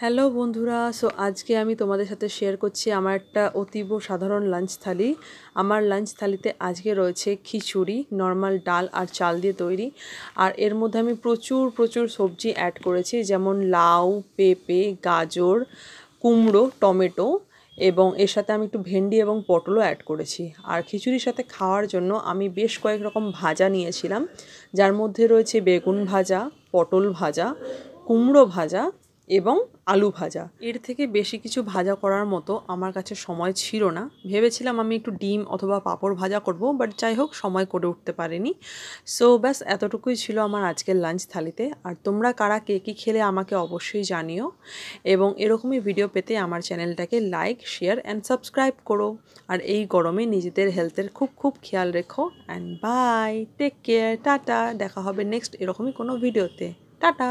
Hello বন্ধুরা, আজকে আমি তোমাদের সাথে শেয়ার করছি আমার একটা অতীব সাধারণ লাঞ্চ থালি। আমার লাঞ্চ থালিতে আজকে রয়েছে খিচুড়ি, নর্মাল ডাল আর চাল দিয়ে তৈরি। আর এর মধ্যে আমি প্রচুর সবজি অ্যাড করেছি, যেমন লাউ, পেঁপে, গাজর, কুমড়ো, টমেটো এবং এর সাথে আমি একটু ভেন্ডি এবং পটলও অ্যাড করেছি। আর খিচুড়ির সাথে খাওয়ার জন্য আমি বেশ কয়েক রকম ভাজা নিয়েছিলাম, যার মধ্যে রয়েছে বেগুন ভাজা, পটল ভাজা, কুমড়ো ভাজা এবং আলু ভাজা। এর থেকে বেশি কিছু ভাজা করার মতো আমার কাছে সময় ছিল না। ভেবেছিলাম আমি একটু ডিম অথবা পাঁপড় ভাজা করব, বাট যাই হোক, সময় করে উঠতে পারিনি। ব্যাস এতটুকুই ছিল আমার আজকের লাঞ্চ থালিতে। আর তোমরা কারা কে কী খেলে আমাকে অবশ্যই জানিও, এবং এরকমই ভিডিও পেতে আমার চ্যানেলটাকে লাইক, শেয়ার অ্যান্ড সাবস্ক্রাইব করো। আর এই গরমে নিজেদের হেলথের খুব খেয়াল রেখো। And bye, take care, ta-ta. দেখা হবে নেক্সট এরকমই কোনো ভিডিওতে। টাটা।